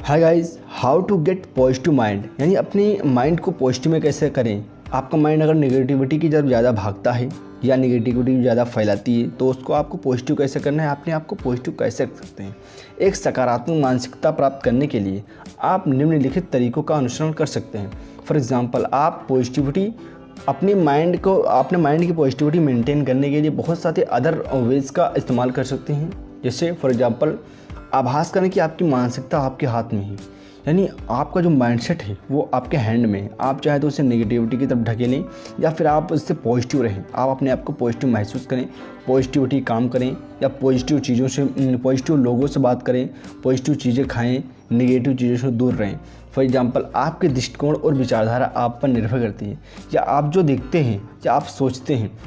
Hi guys, how to get positive mind, यानी अपनी mind को पॉजिटिव में कैसे करें। आपका माइंड अगर नेगेटिविटी की तरफ ज़्यादा भागता है या नेगेटिविटी ज़्यादा फैलाती है तो उसको आपको पॉजिटिव कैसे करना है, अपने आप को पॉजिटिव कैसे रख सकते हैं। एक सकारात्मक मानसिकता प्राप्त करने के लिए आप निम्नलिखित तरीकों का अनुसरण कर सकते हैं। फॉर एग्ज़ाम्पल, आप पॉजिटिविटी अपने माइंड की पॉजिटिविटी मेंटेन करने के लिए बहुत सारे अदर वेज का इस्तेमाल कर सकते हैं। जैसे फॉर एग्ज़ाम्पल, आभास करें कि आपकी मानसिकता आपके हाथ में है, यानी आपका जो माइंडसेट है वो आपके हैंड में है। आप चाहे तो उसे नेगेटिविटी की तरफ ढकेलें या फिर आप उससे पॉजिटिव रहें। आप अपने आप को पॉजिटिव महसूस करें, पॉजिटिविटी काम करें या पॉजिटिव लोगों से बात करें, पॉजिटिव चीज़ें खाएं, नेगेटिव चीज़ों से दूर रहें। फॉर एग्ज़ाम्पल, आपके दृष्टिकोण और विचारधारा आप पर निर्भर करती है, या आप जो देखते हैं या आप सोचते हैं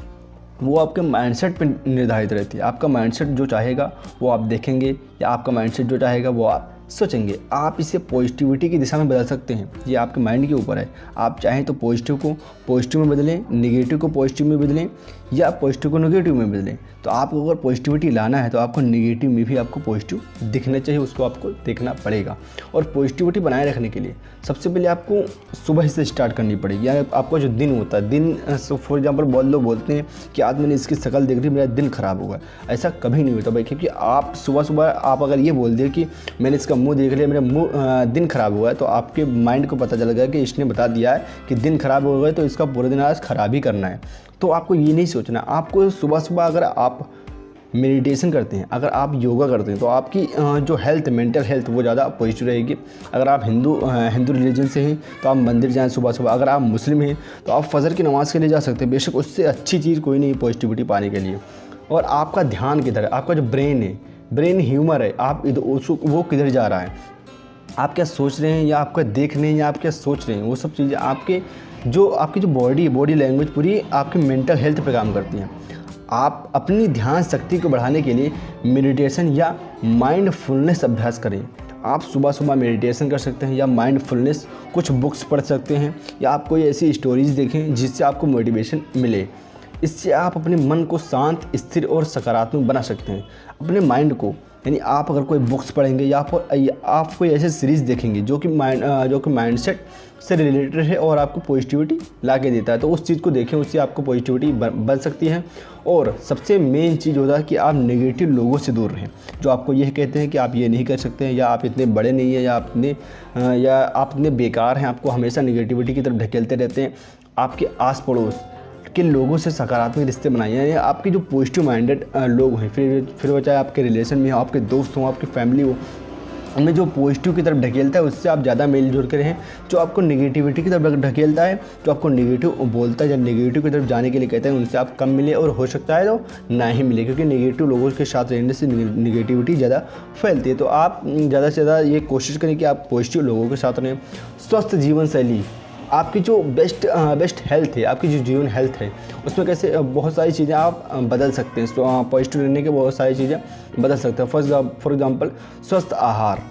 वो आपके माइंडसेट पर निर्धारित रहती है। आपका माइंडसेट जो चाहेगा वो आप देखेंगे, या आपका माइंडसेट जो चाहेगा वो आप सोचेंगे। आप इसे पॉजिटिविटी की दिशा में बदल सकते हैं, ये आपके माइंड के ऊपर है। आप चाहें तो पॉजिटिव को पॉजिटिव में बदलें, नेगेटिव को पॉजिटिव में बदलें, या पॉजिटिव को नेगेटिव में बदलें। तो आपको अगर पॉजिटिविटी लाना है तो आपको नेगेटिव में भी आपको पॉजिटिव दिखना चाहिए, उसको आपको देखना पड़ेगा। और पॉजिटिविटी बनाए रखने के लिए सबसे पहले आपको सुबह से स्टार्ट करनी पड़ेगी। यानी आपका जो दिन होता है, दिन फॉर एग्जाम्पल बहुत लोग बोलते हैं कि आज मैंने इसकी शक्ल देख ली, मेरा दिन ख़राब होगा। ऐसा कभी नहीं होता भाई, क्योंकि आप सुबह आप अगर ये बोल दिए कि मैंने इसका मुँह देख लिया, मेरा दिन ख़राब हुआ है, तो आपके माइंड को पता चल गया कि इसने बता दिया है कि दिन ख़राब हो गया तो इसका पूरा दिन आज ख़राब ही करना है। तो आपको ये नहीं सोचना। आपको सुबह अगर आप मेडिटेशन करते हैं, अगर आप योगा करते हैं तो आपकी जो हेल्थ, मेंटल हेल्थ वो ज़्यादा पॉजिटिव रहेगी। अगर आप हिंदू रिलीजन से हैं तो आप मंदिर जाएं सुबह। अगर आप मुस्लिम हैं तो आप फजर की नमाज़ के लिए जा सकते हैं। बेशक उससे अच्छी चीज़ कोई नहीं पॉजिटिविटी पाने के लिए। और आपका ध्यान किधर है, आपका जो ब्रेन है, ब्रेन ह्यूमर है, आप वो किधर जा रहा है, आप क्या सोच रहे हैं या आपका देख रहे हैं या आप क्या सोच रहे हैं, वो सब चीज़ें आपकी जो बॉडी लैंग्वेज पूरी आपके मेंटल हेल्थ पे काम करती हैं। आप अपनी ध्यान शक्ति को बढ़ाने के लिए मेडिटेशन या माइंडफुलनेस अभ्यास करें। आप सुबह मेडिटेशन कर सकते हैं या माइंडफुलनेस कुछ बुक्स पढ़ सकते हैं, या आप कोई ऐसी स्टोरीज़ देखें जिससे आपको मोटिवेशन मिले। इससे आप अपने मन को शांत, स्थिर और सकारात्मक बना सकते हैं। अपने माइंड को, यानी आप अगर कोई बुक्स पढ़ेंगे या आप कोई ऐसे सीरीज़ देखेंगे जो कि माइंडसेट से रिलेटेड है और आपको पॉजिटिविटी ला के देता है, तो उस चीज़ को देखें, उससे आपको पॉजिटिविटी बन सकती है। और सबसे मेन चीज़ होता है कि आप नेगेटिव लोगों से दूर रहें, जो आपको यह कहते हैं कि आप ये नहीं कर सकते हैं, या आप इतने बड़े नहीं हैं, या आप इतने बेकार हैं, आपको हमेशा नेगेटिविटी की तरफ ढकेलते रहते हैं। आपके आस पड़ोस के लोगों से सकारात्मक रिश्ते बनाइए, यानी आपके जो पॉजिटिव माइंडेड लोग हैं, फिर वो चाहे आपके रिलेशन में हो, आपके दोस्त हों, आपकी फैमिली हो, उनमें जो पॉजिटिव की तरफ ढकेलता है उससे आप ज़्यादा मेल जोल के रहें। जो आपको नेगेटिविटी की तरफ ढकेलता है, जो आपको नेगेटिव बोलता है या नेगेटिव की तरफ जाने के लिए कहते हैं, उनसे आप कम मिले, और हो सकता है तो ना ही मिले, क्योंकि नेगेटिव लोगों के साथ रहने से नेगेटिविटी ज़्यादा फैलती है। तो आप ज़्यादा से ज़्यादा ये कोशिश करें कि आप पॉजिटिव लोगों के साथ रहें। स्वस्थ जीवन शैली, आपकी जो बेस्ट हेल्थ है, आपकी जो जीवन हेल्थ है, उसमें कैसे बहुत सारी चीज़ें आप बदल सकते हैं। पॉजिटिव रहने के बहुत सारी चीज़ें बदल सकते हैं। फॉर एग्जांपल, स्वस्थ आहार।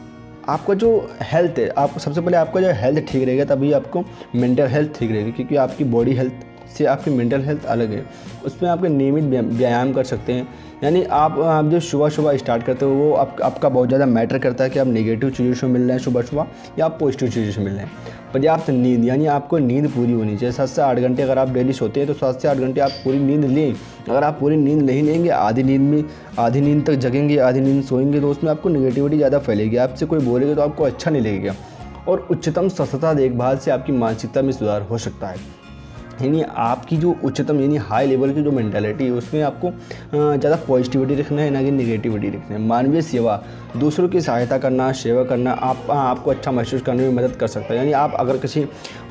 आपका जो हेल्थ है, आपको सबसे पहले आपका जो हेल्थ ठीक रहेगा तभी आपको मेंटल हेल्थ ठीक रहेगी, क्योंकि आपकी बॉडी हेल्थ से आपकी मेंटल हेल्थ अलग है। उसमें आपके नियमित व्यायाम कर सकते हैं, यानी आप जो सुबह स्टार्ट करते हो वो आपका बहुत ज़्यादा मैटर करता है कि आप नेगेटिव चीज़ों से मिल रहे हैं सुबह या आप पॉजिटिव चीज़ों से मिल रहे हैं। पर्याप्त नींद, यानी आपको नींद पूरी होनी चाहिए। 7 से 8 घंटे अगर आप डेली सोते हैं तो 7 से 8 घंटे आप पूरी नींद लें। अगर आप पूरी नींद नहीं लेंगे, आधी नींद तक जगेंगे, आधी नींद सोएंगे, तो उसमें आपको नेगेटिविटी ज़्यादा फैलेगी। आपसे कोई बोलेगा तो आपको अच्छा नहीं लगेगा। और उच्चतम स्वच्छता देखभाल से आपकी मानसिकता में सुधार हो सकता है। यानी आपकी जो उच्चतम, यानी हाई लेवल की जो मेंटालिटी है, उसमें आपको ज़्यादा पॉजिटिविटी रखना है, ना कि नेगेटिविटी रखना है। मानवीय सेवा, दूसरों की सहायता करना, सेवा करना आपको अच्छा महसूस करने में मदद कर सकता है। यानी आप अगर किसी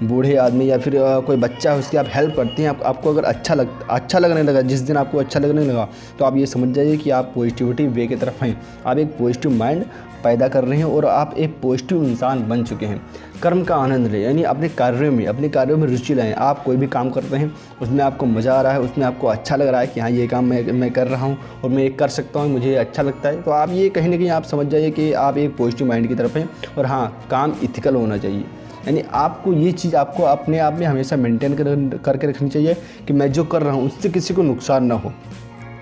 बूढ़े आदमी या फिर कोई बच्चा है उसकी आप हेल्प करते हैं, आपको अगर अच्छा लगने लगा, जिस दिन आपको अच्छा लगने लगा, तो आप ये समझ जाइए कि आप पॉजिटिविटी वे की तरफ हैं। आप एक पॉजिटिव माइंड पैदा कर रहे हैं और आप एक पॉजिटिव इंसान बन चुके हैं। कर्म का आनंद लें, यानी अपने कार्यों में रुचि लाएं। आप कोई भी काम करते हैं उसमें आपको मज़ा आ रहा है, उसमें आपको अच्छा लग रहा है कि हाँ ये काम मैं कर रहा हूँ और मैं ये कर सकता हूँ, मुझे अच्छा लगता है, तो आप ये कहीं ना कहीं आप समझ जाइए कि आप एक पॉजिटिव माइंड की तरफ हैं। और हाँ, काम इथिकल होना चाहिए, यानी आपको ये चीज़ आपको अपने आप में हमेशा मेंटेन करके रखनी चाहिए कि मैं जो कर रहा हूँ उससे किसी को नुकसान ना हो।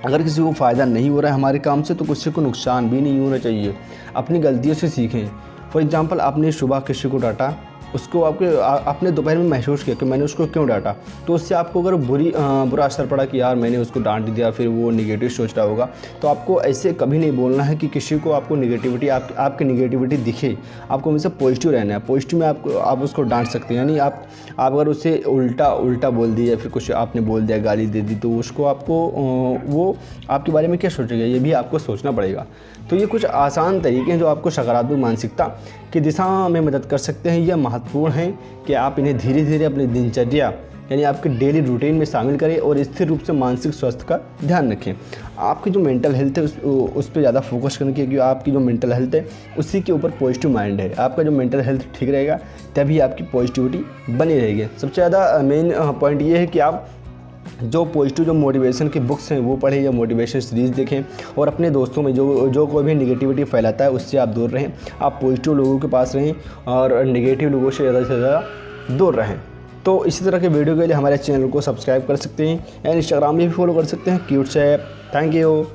अगर किसी को फ़ायदा नहीं हो रहा है हमारे काम से तो किसी को नुकसान भी नहीं होना चाहिए। अपनी गलतियों से सीखें, फॉर एग्जांपल आपने सुबह किसी को डांटा, उसको आपने दोपहर में महसूस किया कि मैंने उसको क्यों डांटा, तो उससे आपको अगर बुरा असर पड़ा कि यार मैंने उसको डांट दिया, फिर वो निगेटिव सोच रहा होगा। तो आपको ऐसे कभी नहीं बोलना है कि किसी को आपको निगेटिविटी आपकी निगेटिविटी दिखे। आपको हमेशा पॉजिटिव रहना है। पॉजिटिव में आप उसको डांट सकते हैं, यानी आप अगर उसे उल्टा बोल दिया या फिर कुछ आपने बोल दिया, गाली दे दी, तो उसको वो आपके बारे में क्या सोचेगा, ये भी आपको सोचना पड़ेगा। तो ये कुछ आसान तरीके हैं जो आपको सकारात्मक मानसिकता की दिशा में मदद कर सकते हैं। यह महत्वपूर्ण है कि आप इन्हें धीरे धीरे अपनी दिनचर्या यानी आपके डेली रूटीन में शामिल करें और स्थिर रूप से मानसिक स्वास्थ्य का ध्यान रखें। आपकी जो मेंटल हेल्थ है उस पर ज़्यादा फोकस करने की, क्योंकि आपकी जो मेंटल हेल्थ है उसी के ऊपर पॉजिटिव माइंड है। आपका जो मेंटल हेल्थ ठीक रहेगा तभी आपकी पॉजिटिविटी बनी रहेगी। सबसे ज़्यादा मेन पॉइंट ये है कि आप जो मोटिवेशन की बुक्स हैं वो पढ़ें या मोटिवेशन सीरीज़ देखें, और अपने दोस्तों में जो कोई भी निगेटिविटी फैलाता है उससे आप दूर रहें। आप पॉजिटिव लोगों के पास रहें और नेगेटिव लोगों से ज़्यादा दूर रहें। तो इसी तरह के वीडियो के लिए हमारे चैनल को सब्सक्राइब कर सकते हैं एंड इंस्टाग्राम में भी फॉलो कर सकते हैं, क्यूट से ऐप। Thank you.